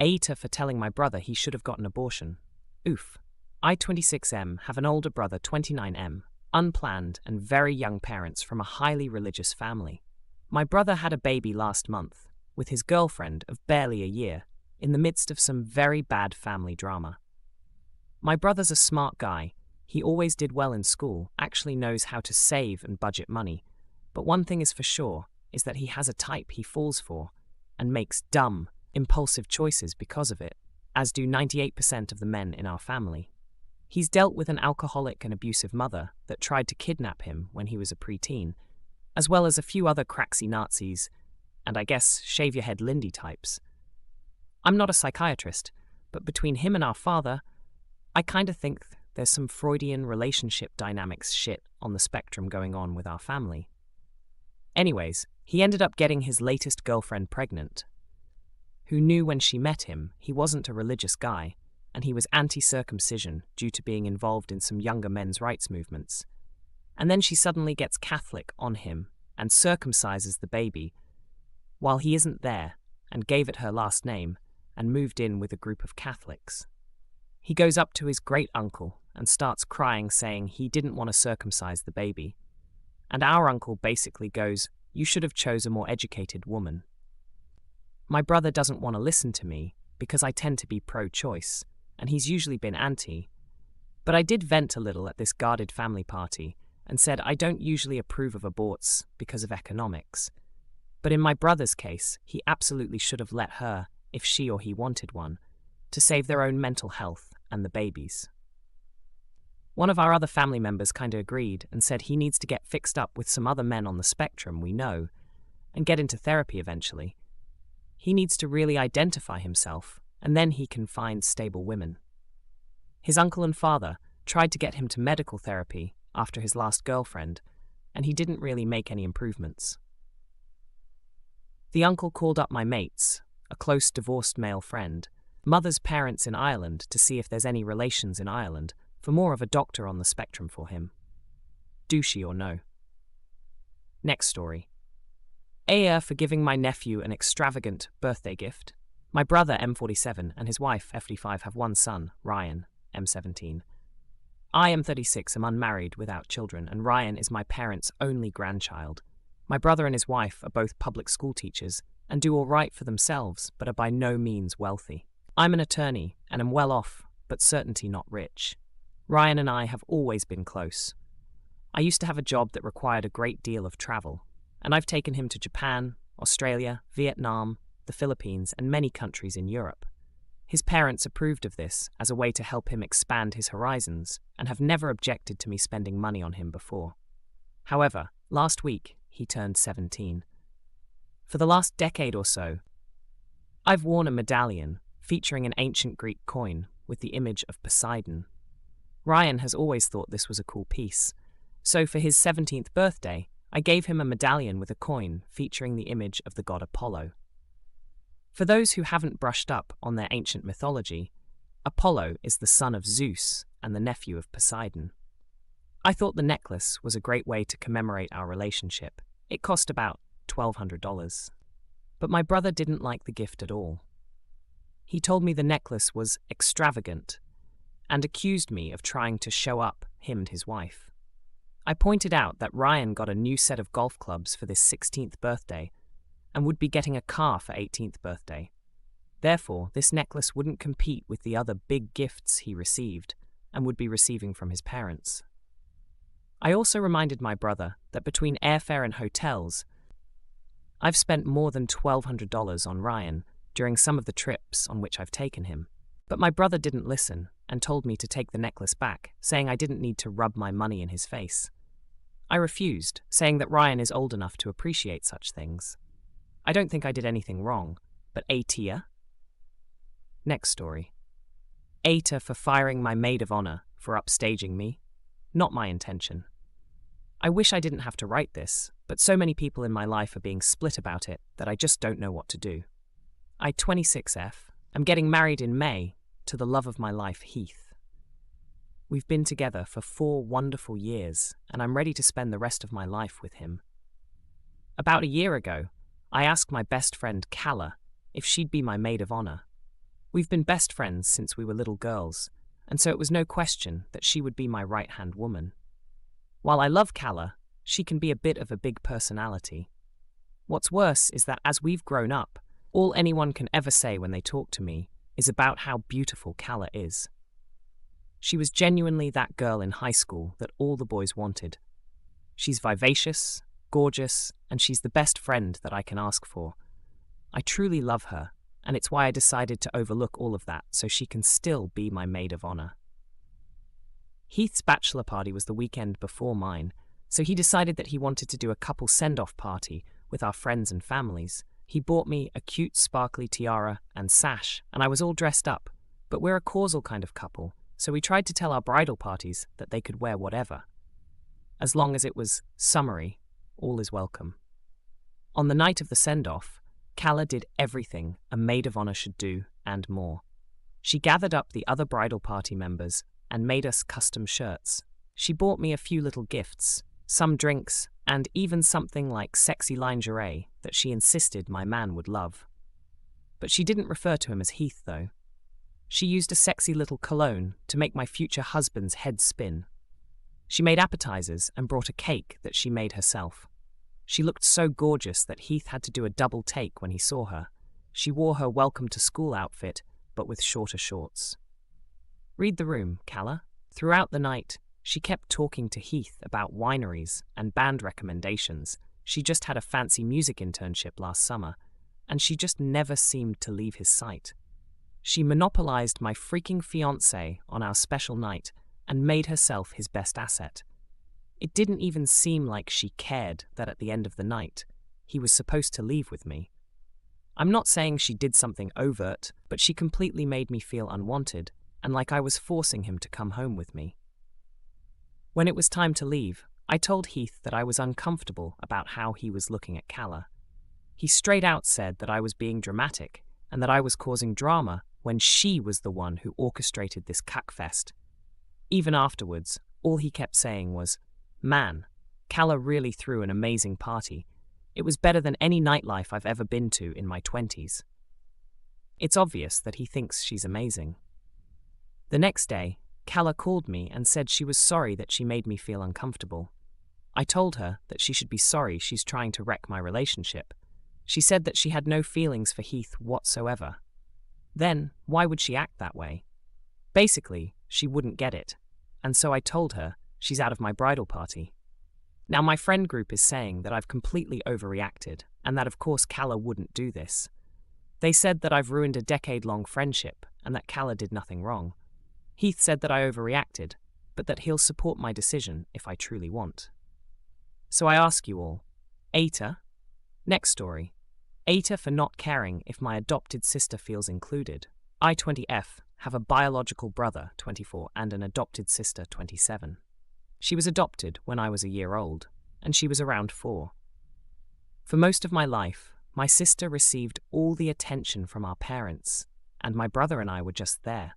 AITA for telling my brother he should have got an abortion. Oof. I, 26M, have an older brother, 29M, unplanned and very young parents from a highly religious family. My brother had a baby last month, with his girlfriend of barely a year, in the midst of some very bad family drama. My brother's a smart guy. He always did well in school, actually knows how to save and budget money. But one thing is for sure, is that he has a type he falls for, and makes dumb, impulsive choices because of it, as do 98% of the men in our family. He's dealt with an alcoholic and abusive mother that tried to kidnap him when he was a preteen, as well as a few other cracksy Nazis, and I guess shave-your-head Lindy types. I'm not a psychiatrist, but between him and our father, I kinda think there's some Freudian relationship dynamics shit on the spectrum going on with our family. Anyways, he ended up getting his latest girlfriend pregnant, who knew when she met him he wasn't a religious guy, and he was anti-circumcision due to being involved in some younger men's rights movements. And then she suddenly gets Catholic on him and circumcises the baby while he isn't there, and gave it her last name and moved in with a group of Catholics. He goes up to his great-uncle and starts crying, saying he didn't want to circumcise the baby. And our uncle basically goes, "You should have chose a more educated woman." My brother doesn't want to listen to me because I tend to be pro-choice, and he's usually been anti. But I did vent a little at this guarded family party and said I don't usually approve of aborts because of economics. But in my brother's case, he absolutely should have let her, if she or he wanted one, to save their own mental health and the baby's. One of our other family members kinda agreed and said he needs to get fixed up with some other men on the spectrum we know and get into therapy eventually. He needs to really identify himself, and then he can find stable women. His uncle and father tried to get him to medical therapy after his last girlfriend, and he didn't really make any improvements. The uncle called up my mates, a close divorced male friend, mother's parents in Ireland, to see if there's any relations in Ireland, for more of a doctor on the spectrum for him. Douchey or no. Next story. AITA for giving my nephew an extravagant birthday gift. My brother, M47, and his wife, F45, have one son, Ryan, M17. I am 36, am unmarried, without children, and Ryan is my parents' only grandchild. My brother and his wife are both public school teachers and do all right for themselves, but are by no means wealthy. I'm an attorney and am well off, but certainly not rich. Ryan and I have always been close. I used to have a job that required a great deal of travel, and I've taken him to Japan, Australia, Vietnam, the Philippines, and many countries in Europe. His parents approved of this as a way to help him expand his horizons and have never objected to me spending money on him before. However, last week he turned 17. For the last decade or so, I've worn a medallion featuring an ancient Greek coin with the image of Poseidon. Ryan has always thought this was a cool piece, so for his 17th birthday, I gave him a medallion with a coin featuring the image of the god Apollo. For those who haven't brushed up on their ancient mythology, Apollo is the son of Zeus and the nephew of Poseidon. I thought the necklace was a great way to commemorate our relationship. It cost about $1,200. But my brother didn't like the gift at all. He told me the necklace was extravagant and accused me of trying to show up him and his wife. I pointed out that Ryan got a new set of golf clubs for this 16th birthday and would be getting a car for 18th birthday. Therefore, this necklace wouldn't compete with the other big gifts he received and would be receiving from his parents. I also reminded my brother that between airfare and hotels, I've spent more than $1,200 on Ryan during some of the trips on which I've taken him. But my brother didn't listen and told me to take the necklace back, saying I didn't need to rub my money in his face. I refused, saying that Ryan is old enough to appreciate such things. I don't think I did anything wrong, but AITA? Next story. AITA for firing my maid of honor for upstaging me. Not my intention. I wish I didn't have to write this, but so many people in my life are being split about it that I just don't know what to do. I, 26F, am getting married in May to the love of my life, Heath. We've been together for 4 wonderful years, and I'm ready to spend the rest of my life with him. About a year ago, I asked my best friend, Calla, if she'd be my maid of honor. We've been best friends since we were little girls, and so it was no question that she would be my right-hand woman. While I love Calla, she can be a bit of a big personality. What's worse is that as we've grown up, all anyone can ever say when they talk to me is about how beautiful Calla is. She was genuinely that girl in high school that all the boys wanted. She's vivacious, gorgeous, and she's the best friend that I can ask for. I truly love her, and it's why I decided to overlook all of that so she can still be my maid of honor. Heath's bachelor party was the weekend before mine, so he decided that he wanted to do a couple send-off party with our friends and families. He bought me a cute sparkly tiara and sash, and I was all dressed up, but we're a causal kind of couple, so we tried to tell our bridal parties that they could wear whatever. As long as it was summery, all is welcome. On the night of the send-off, Calla did everything a maid of honor should do and more. She gathered up the other bridal party members and made us custom shirts. She bought me a few little gifts, some drinks, and even something like sexy lingerie that she insisted my man would love. But she didn't refer to him as Heath, though. She used a sexy little cologne to make my future husband's head spin. She made appetizers and brought a cake that she made herself. She looked so gorgeous that Heath had to do a double take when he saw her. She wore her welcome to school outfit, but with shorter shorts. Read the room, Calla. Throughout the night, she kept talking to Heath about wineries and band recommendations. She just had a fancy music internship last summer, and she just never seemed to leave his sight. She monopolized my freaking fiancé on our special night and made herself his best asset. It didn't even seem like she cared that at the end of the night, he was supposed to leave with me. I'm not saying she did something overt, but she completely made me feel unwanted and like I was forcing him to come home with me. When it was time to leave, I told Heath that I was uncomfortable about how he was looking at Calla. He straight out said that I was being dramatic and that I was causing drama when she was the one who orchestrated this cuckfest. Even afterwards, all he kept saying was, "Man, Calla really threw an amazing party. It was better than any nightlife I've ever been to in my 20s. It's obvious that he thinks she's amazing. The next day, Calla called me and said she was sorry that she made me feel uncomfortable. I told her that she should be sorry she's trying to wreck my relationship. She said that she had no feelings for Heath whatsoever. Then, why would she act that way? Basically, she wouldn't get it, and so I told her she's out of my bridal party. Now my friend group is saying that I've completely overreacted, and that of course Calla wouldn't do this. They said that I've ruined a decade-long friendship, and that Calla did nothing wrong. Heath said that I overreacted, but that he'll support my decision if I truly want. So I ask you all, AITA? Next story. AITA for not caring if my adopted sister feels included. I, 20F, have a biological brother, 24, and an adopted sister, 27. She was adopted when I was a year old, and she was around 4. For most of my life, my sister received all the attention from our parents, and my brother and I were just there.